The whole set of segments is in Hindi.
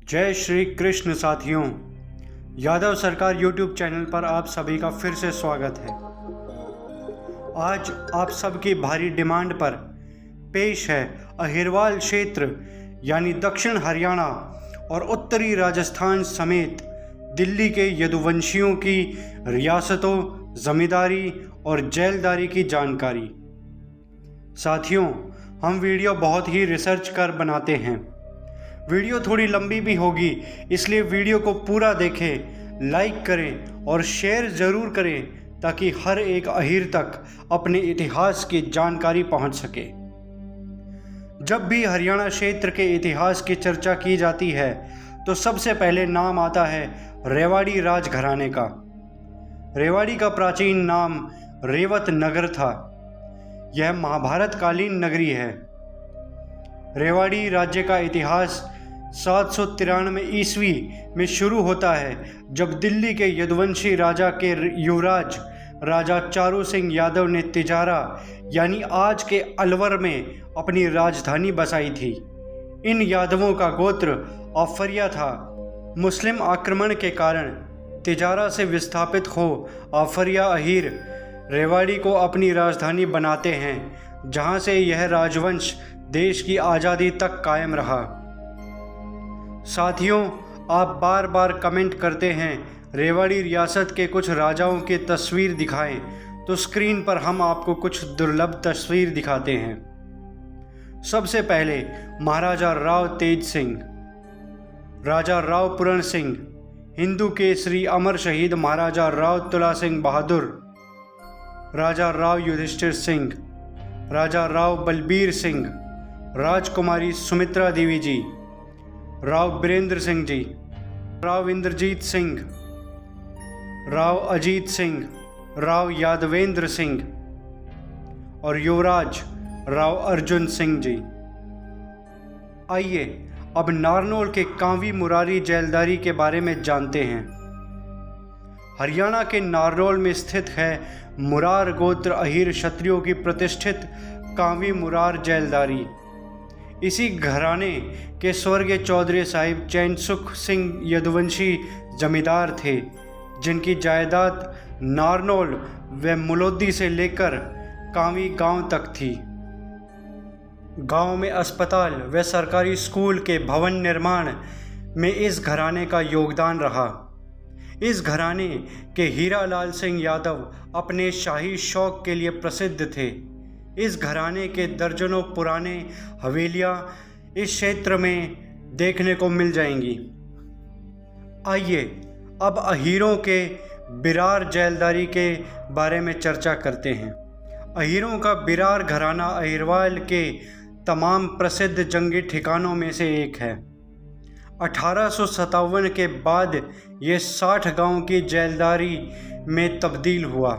जय श्री कृष्ण साथियों, यादव सरकार यूट्यूब चैनल पर आप सभी का फिर से स्वागत है। आज आप सबकी भारी डिमांड पर पेश है अहिरवाल क्षेत्र यानी दक्षिण हरियाणा और उत्तरी राजस्थान समेत दिल्ली के यदुवंशियों की रियासतों, जमींदारी और जेलदारी की जानकारी। साथियों, हम वीडियो बहुत ही रिसर्च कर बनाते हैं। वीडियो थोड़ी लंबी भी होगी, इसलिए वीडियो को पूरा देखें, लाइक करें और शेयर ज़रूर करें ताकि हर एक अहीर तक अपने इतिहास की जानकारी पहुंच सके। जब भी हरियाणा क्षेत्र के इतिहास की चर्चा की जाती है तो सबसे पहले नाम आता है रेवाड़ी राजघराने का। रेवाड़ी का प्राचीन नाम रेवत नगर था। यह महाभारत कालीन नगरी है। रेवाड़ी राज्य का इतिहास 793 ईस्वी में शुरू होता है, जब दिल्ली के यदुवंशी राजा के युवराज राजा चारू सिंह यादव ने तिजारा यानी आज के अलवर में अपनी राजधानी बसाई थी। इन यादवों का गोत्र आफरिया था। मुस्लिम आक्रमण के कारण तिजारा से विस्थापित हो आफरिया अहीर रेवाड़ी को अपनी राजधानी बनाते हैं, जहां से यह राजवंश देश की आज़ादी तक कायम रहा। साथियों, आप बार बार कमेंट करते हैं रेवाड़ी रियासत के कुछ राजाओं की तस्वीर दिखाएं, तो स्क्रीन पर हम आपको कुछ दुर्लभ तस्वीर दिखाते हैं। सबसे पहले महाराजा राव तेज सिंह, राजा राव पूरण सिंह, हिंदू केसरी अमर शहीद महाराजा राव तुला सिंह बहादुर, राजा राव युधिष्ठिर सिंह, राजा राव बलबीर सिंह, राजकुमारी सुमित्रा देवी जी, राव बीरेंद्र सिंह जी, राव इंद्रजीत सिंह, राव अजीत सिंह, राव यादवेंद्र सिंह और युवराज राव अर्जुन सिंह जी। आइए अब नारनौल के कांवी मुरारी जेलदारी के बारे में जानते हैं। हरियाणा के नारनौल में स्थित है मुरार गोत्र अहीर क्षत्रियों की प्रतिष्ठित कांवी मुरार जेलदारी। इसी घराने के स्वर्गीय चौधरी साहिब चैनसुख सिंह यदुवंशी जमींदार थे, जिनकी जायदाद नारनौल व मुलोदी से लेकर कांवी गांव तक थी। गांव में अस्पताल व सरकारी स्कूल के भवन निर्माण में इस घराने का योगदान रहा। इस घराने के हीरालाल सिंह यादव अपने शाही शौक के लिए प्रसिद्ध थे। इस घराने के दर्जनों पुराने हवेलियां इस क्षेत्र में देखने को मिल जाएंगी। आइए अब अहीरों के बिरार जेलदारी के बारे में चर्चा करते हैं। अहीरों का बिरार घराना अहिरवाल के तमाम प्रसिद्ध जंगी ठिकानों में से एक है। 1857 के बाद ये 60 गांव की जेलदारी में तब्दील हुआ।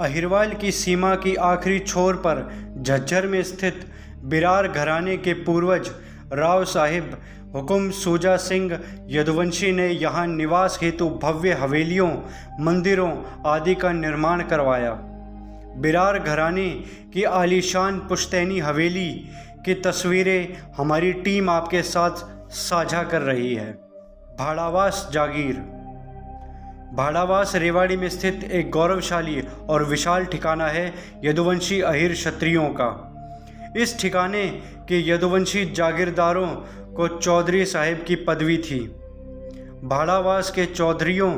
अहिरवाल की सीमा की आखिरी छोर पर झज्जर में स्थित बिरार घराने के पूर्वज राव साहिब हुकुम सूजा सिंह यदुवंशी ने यहाँ निवास हेतु भव्य हवेलियों, मंदिरों आदि का निर्माण करवाया। बिरार घराने की आलीशान पुश्तैनी हवेली की तस्वीरें हमारी टीम आपके साथ साझा कर रही है। भाड़ावास जागीर। भाड़ावास रेवाड़ी में स्थित एक गौरवशाली और विशाल ठिकाना है यदुवंशी अहीर क्षत्रियों का। इस ठिकाने के यदुवंशी जागीरदारों को चौधरी साहिब की पदवी थी। भाड़ावास के चौधरियों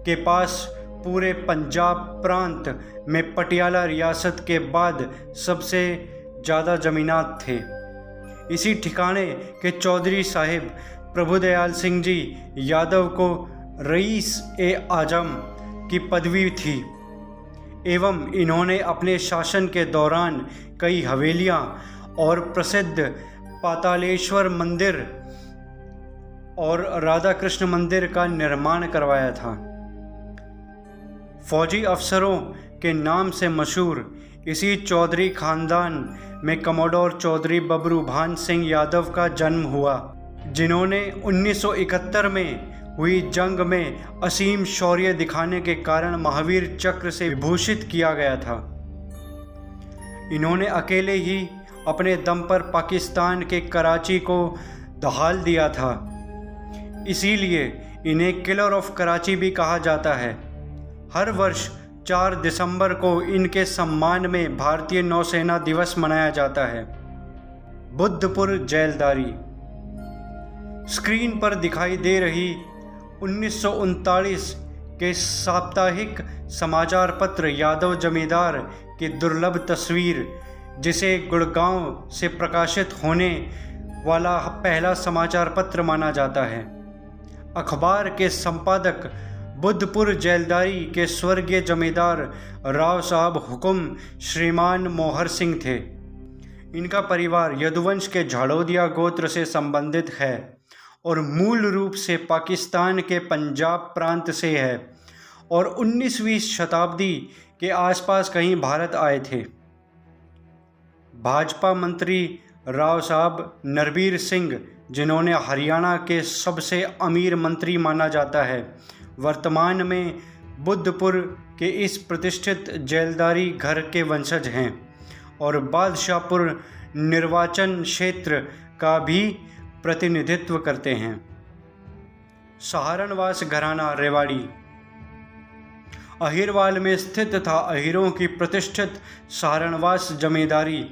के पास पूरे पंजाब प्रांत में पटियाला रियासत के बाद सबसे ज़्यादा जमीनात थे। इसी ठिकाने के चौधरी साहिब प्रभुदयाल सिंह जी यादव को रईस ए आजम की पदवी थी एवं इन्होंने अपने शासन के दौरान कई हवेलियां और प्रसिद्ध पातालेश्वर मंदिर और राधा कृष्ण मंदिर का निर्माण करवाया था। फौजी अफसरों के नाम से मशहूर इसी चौधरी खानदान में कमोडोर चौधरी बबरू भान सिंह यादव का जन्म हुआ, जिन्होंने 1971 में हुई जंग में असीम शौर्य दिखाने के कारण महावीर चक्र से विभूषित किया गया था। इन्होंने अकेले ही अपने दम पर पाकिस्तान के कराची को दहाल दिया था। इसीलिए इन्हें किलर ऑफ कराची भी कहा जाता है। हर वर्ष 4 दिसंबर को इनके सम्मान में भारतीय नौसेना दिवस मनाया जाता है। बुद्धपुर जेलदारी। स्क्रीन पर दिखाई दे रही 1939 के साप्ताहिक समाचार पत्र यादव जमींदार की दुर्लभ तस्वीर, जिसे गुड़गांव से प्रकाशित होने वाला पहला समाचार पत्र माना जाता है। अखबार के संपादक बुद्धपुर जेलदारी के स्वर्गीय जमींदार राव साहब हुकुम श्रीमान मोहर सिंह थे। इनका परिवार यदुवंश के झाड़ोदिया गोत्र से संबंधित है और मूल रूप से पाकिस्तान के पंजाब प्रांत से है और 19वीं शताब्दी के आसपास कहीं भारत आए थे। भाजपा मंत्री राव साहब नरबीर सिंह, जिन्होंने हरियाणा के सबसे अमीर मंत्री माना जाता है, वर्तमान में बुद्धपुर के इस प्रतिष्ठित जेलदारी घर के वंशज हैं और बादशाहपुर निर्वाचन क्षेत्र का भी प्रतिनिधित्व करते हैं। सहारनवास घराना रेवाड़ी। अहिरवाल में स्थित था अहिरों की प्रतिष्ठित सहारनवास जमींदारी।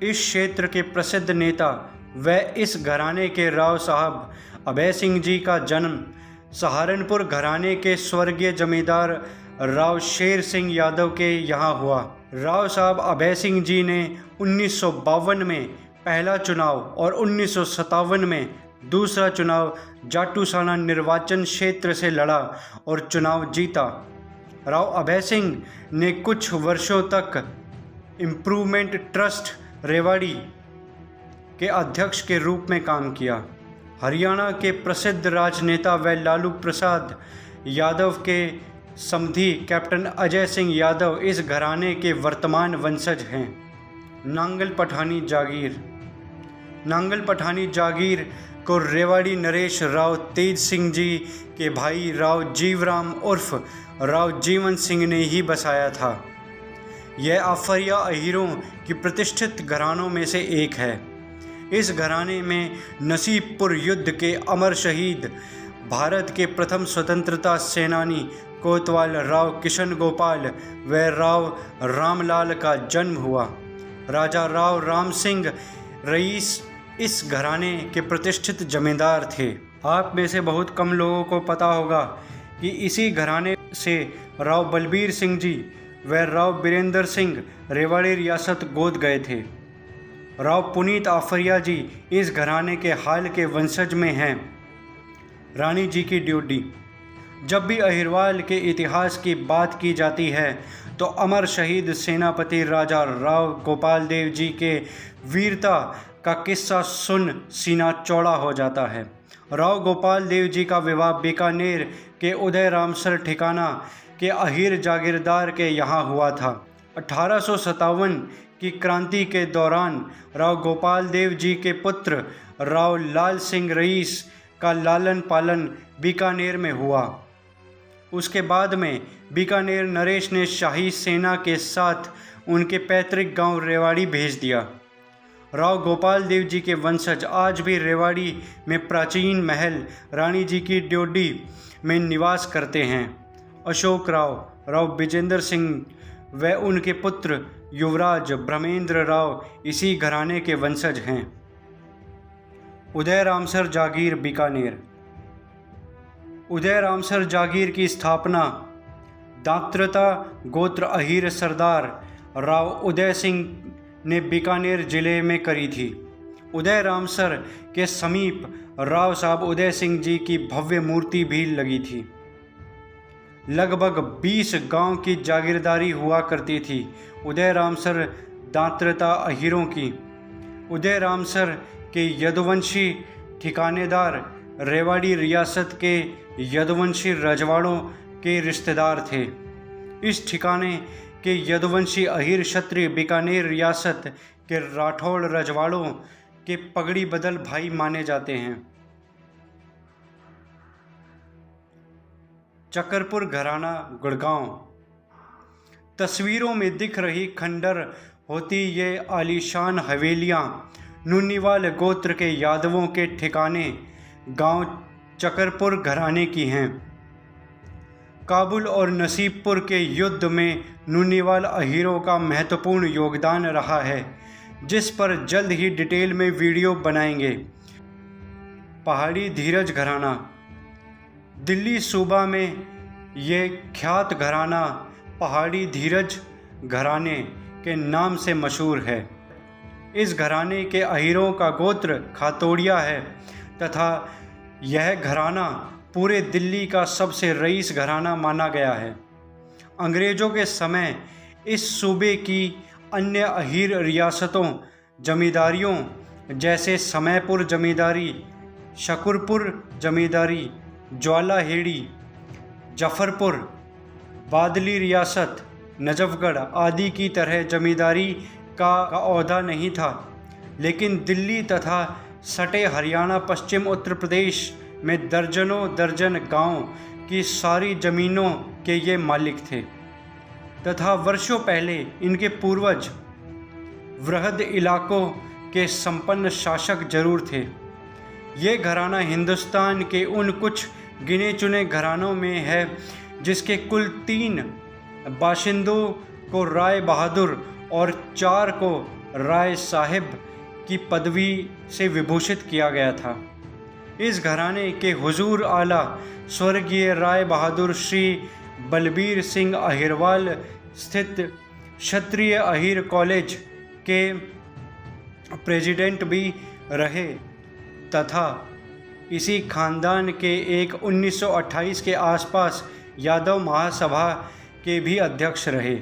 इस क्षेत्र के प्रसिद्ध नेता व इस घराने के राव साहब अभय सिंह जी का जन्म सहारनपुर घराने के स्वर्गीय जमींदार राव शेर सिंह यादव के यहाँ हुआ। राव साहब अभय सिंह जी ने 1952 में पहला चुनाव और 1957 में दूसरा चुनाव जाटूसाना निर्वाचन क्षेत्र से लड़ा और चुनाव जीता। राव अभय सिंह ने कुछ वर्षों तक इम्प्रूवमेंट ट्रस्ट रेवाड़ी के अध्यक्ष के रूप में काम किया। हरियाणा के प्रसिद्ध राजनेता व लालू प्रसाद यादव के समधी कैप्टन अजय सिंह यादव इस घराने के वर्तमान वंशज हैं। नांगल पठानी जागीर। नांगल पठानी जागीर को रेवाड़ी नरेश राव तेज सिंह जी के भाई राव जीवराम उर्फ राव जीवन सिंह ने ही बसाया था। यह आफरिया अहीरों की प्रतिष्ठित घरानों में से एक है। इस घराने में नसीबपुर युद्ध के अमर शहीद भारत के प्रथम स्वतंत्रता सेनानी कोतवाल राव किशन गोपाल व राव रामलाल का जन्म हुआ। राजा राव राम सिंह रईस इस घराने के प्रतिष्ठित जमींदार थे। आप में से बहुत कम लोगों को पता होगा कि इसी घराने से राव बलबीर सिंह जी व राव बीरेंद्र सिंह रेवाड़ी रियासत गोद गए थे। राव पुनीत आफरिया जी इस घराने के हाल के वंशज में हैं। रानी जी की ड्यूटी। जब भी अहिरवाल के इतिहास की बात की जाती है तो अमर शहीद सेनापति राजा राव गोपाल देव जी के वीरता का किस्सा सुन सीना चौड़ा हो जाता है। राव गोपाल देव जी का विवाह बीकानेर के उदय रामसर ठिकाना के अहीर जागीरदार के यहाँ हुआ था। 1857 की क्रांति के दौरान राव गोपाल देव जी के पुत्र राव लाल सिंह रईस का लालन पालन बीकानेर में हुआ। उसके बाद में बीकानेर नरेश ने शाही सेना के साथ उनके पैतृक गांव रेवाड़ी भेज दिया। राव गोपाल देव जी के वंशज आज भी रेवाड़ी में प्राचीन महल रानी जी की ड्योढ़ी में निवास करते हैं। अशोक राव, राव विजेंद्र सिंह व उनके पुत्र युवराज ब्रह्मेंद्र राव इसी घराने के वंशज हैं। उदय रामसर जागीर बीकानेर। उदय रामसर जागीर की स्थापना दात्रता गोत्र अहीर सरदार राव उदय सिंह ने बीकानेर जिले में करी थी। उदय रामसर के समीप राव साहब उदय सिंह जी की भव्य मूर्ति भी लगी थी। लगभग 20 गांव की जागीरदारी हुआ करती थी उदय रामसर दात्रता अहीरों की। उदय रामसर के यदुवंशी ठिकानेदार रेवाड़ी रियासत के यदुवंशी रजवाड़ों के रिश्तेदार थे। इस ठिकाने के यदुवंशी अहीर क्षत्रिय बीकानेर रियासत के राठौड़ रजवाड़ों के पगड़ी बदल भाई माने जाते हैं। चकरपुर घराना गुड़गांव। तस्वीरों में दिख रही खंडर होती ये आलीशान हवेलियाँ नूनीवाल गोत्र के यादवों के ठिकाने गांव चकरपुर घराने की हैं। काबुल और नसीबपुर के युद्ध में नूनीवाल अहीरों का महत्वपूर्ण योगदान रहा है, जिस पर जल्द ही डिटेल में वीडियो बनाएंगे। पहाड़ी धीरज घराना। दिल्ली सूबा में ये ख्यात घराना पहाड़ी धीरज घराने के नाम से मशहूर है। इस घराने के अहीरों का गोत्र खातोड़िया है तथा यह घराना पूरे दिल्ली का सबसे रईस घराना माना गया है। अंग्रेज़ों के समय इस सूबे की अन्य अहीर रियासतों जमींदारियों जैसे समयपुर जमींदारी, शकरपुर जमींदारी, ज्वालाहेड़ी, जफरपुर, बादली रियासत, नजफगढ़ आदि की तरह जमींदारी का ओहदा नहीं था, लेकिन दिल्ली तथा सटे हरियाणा, पश्चिम उत्तर प्रदेश में दर्जनों दर्जन गांव की सारी ज़मीनों के ये मालिक थे तथा वर्षों पहले इनके पूर्वज वृहद इलाकों के संपन्न शासक जरूर थे। ये घराना हिंदुस्तान के उन कुछ गिने चुने घरानों में है जिसके कुल 3 बाशिंदों को राय बहादुर और 4 को राय साहिब की पदवी से विभूषित किया गया था। इस घराने के हुजूर आला स्वर्गीय राय बहादुर श्री बलबीर सिंह अहिरवाल स्थित क्षत्रिय अहीर कॉलेज के प्रेसिडेंट भी रहे तथा इसी खानदान के एक 1928 के आसपास यादव महासभा के भी अध्यक्ष रहे।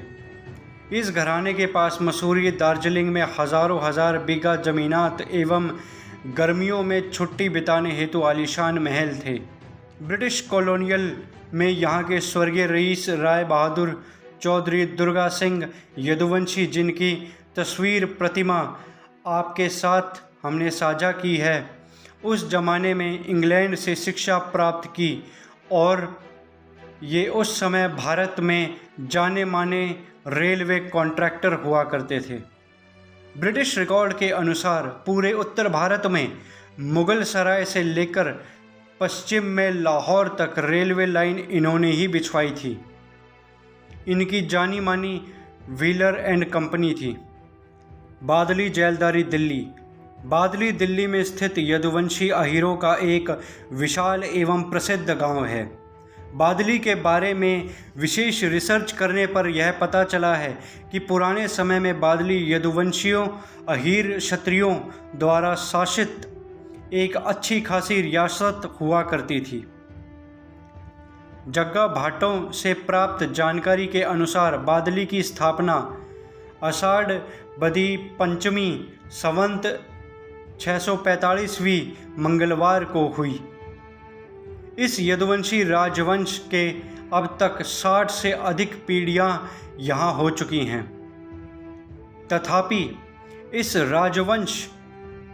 इस घराने के पास मसूरी दार्जिलिंग में हज़ारों हज़ार बीघा ज़मीनात एवं गर्मियों में छुट्टी बिताने हेतु आलीशान महल थे। ब्रिटिश कॉलोनियल में यहाँ के स्वर्गीय रईस राय बहादुर चौधरी दुर्गा सिंह यदुवंशी, जिनकी तस्वीर प्रतिमा आपके साथ हमने साझा की है, उस ज़माने में इंग्लैंड से शिक्षा प्राप्त की और ये उस समय भारत में जाने माने रेलवे कॉन्ट्रैक्टर हुआ करते थे। ब्रिटिश रिकॉर्ड के अनुसार पूरे उत्तर भारत में मुगल सराय से लेकर पश्चिम में लाहौर तक रेलवे लाइन इन्होंने ही बिछवाई थी। इनकी जानी मानी व्हीलर एंड कंपनी थी। बादली जेलदारी दिल्ली। बादली दिल्ली में स्थित यदुवंशी अहीरों का एक विशाल एवं प्रसिद्ध गांव है। बादली के बारे में विशेष रिसर्च करने पर यह पता चला है कि पुराने समय में बादली यदुवंशियों अहीर क्षत्रियों द्वारा शासित एक अच्छी खासी रियासत हुआ करती थी। जग्गा भाटों से प्राप्त जानकारी के अनुसार बादली की स्थापना आषाढ़ बदी पंचमी संवत 645वीं मंगलवार को हुई। इस यदुवंशी राजवंश के अब तक 60 से अधिक पीढ़ियां यहाँ हो चुकी हैं। तथापि इस राजवंश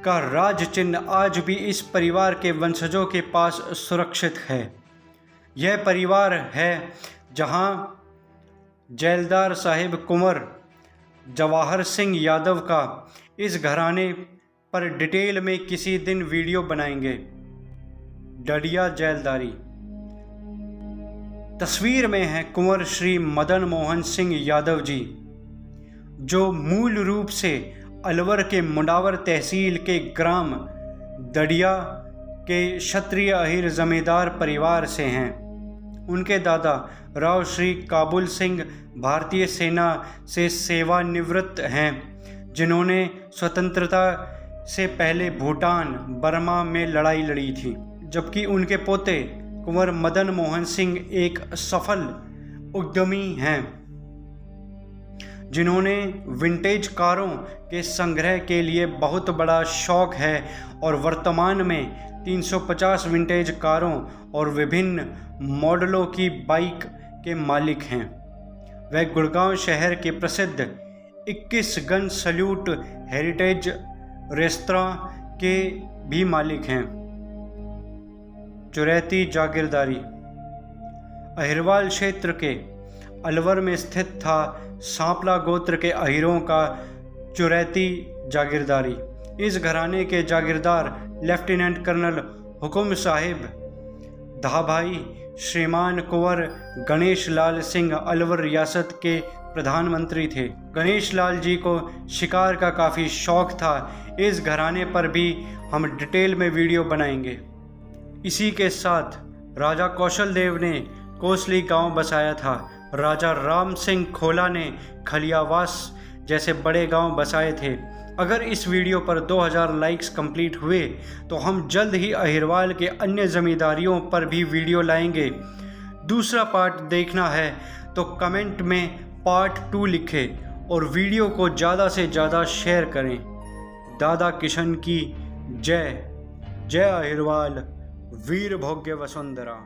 का राज चिन्ह आज भी इस परिवार के वंशजों के पास सुरक्षित है। यह परिवार है जहाँ जैलदार साहिब कुंवर जवाहर सिंह यादव का। इस घराने पर डिटेल में किसी दिन वीडियो बनाएंगे। डडिया जेलदारी। तस्वीर में है कुंवर श्री मदन मोहन सिंह यादव जी, जो मूल रूप से अलवर के मुंडावर तहसील के ग्राम डडिया के क्षत्रिय अहीर जमींदार परिवार से हैं। उनके दादा राव श्री काबुल सिंह भारतीय सेना से सेवानिवृत्त हैं, जिन्होंने स्वतंत्रता से पहले भूटान बर्मा में लड़ाई लड़ी थी, जबकि उनके पोते कुंवर मदन मोहन सिंह एक सफल उद्यमी हैं, जिन्होंने विंटेज कारों के संग्रह के लिए बहुत बड़ा शौक है और वर्तमान में 350 विंटेज कारों और विभिन्न मॉडलों की बाइक के मालिक हैं। वह गुड़गांव शहर के प्रसिद्ध 21 गन सल्यूट हेरिटेज रेस्तरां के भी मालिक हैं। चुरैती जागीरदारी। अहिरवाल क्षेत्र के अलवर में स्थित था सांपला गोत्र के अहीरों का चुरैती जागीरदारी। इस घराने के जागीरदार लेफ्टिनेंट कर्नल हुकुम साहिब धाभाई श्रीमान कुंवर गणेश लाल सिंह अलवर रियासत के प्रधानमंत्री थे। गणेश लाल जी को शिकार का काफ़ी शौक था। इस घराने पर भी हम डिटेल में वीडियो बनाएंगे। इसी के साथ राजा कौशल देव ने कोसली गांव बसाया था। राजा राम सिंह खोला ने खलियावास जैसे बड़े गांव बसाए थे। अगर इस वीडियो पर 2000 लाइक्स कंप्लीट हुए तो हम जल्द ही अहिरवाल के अन्य ज़मींदारियों पर भी वीडियो लाएंगे। दूसरा पार्ट देखना है तो कमेंट में पार्ट 2 लिखें और वीडियो को ज़्यादा से ज़्यादा शेयर करें। दादा किशन की जय। जय अहिरवाल, वीर भोग्य वसुंधरा।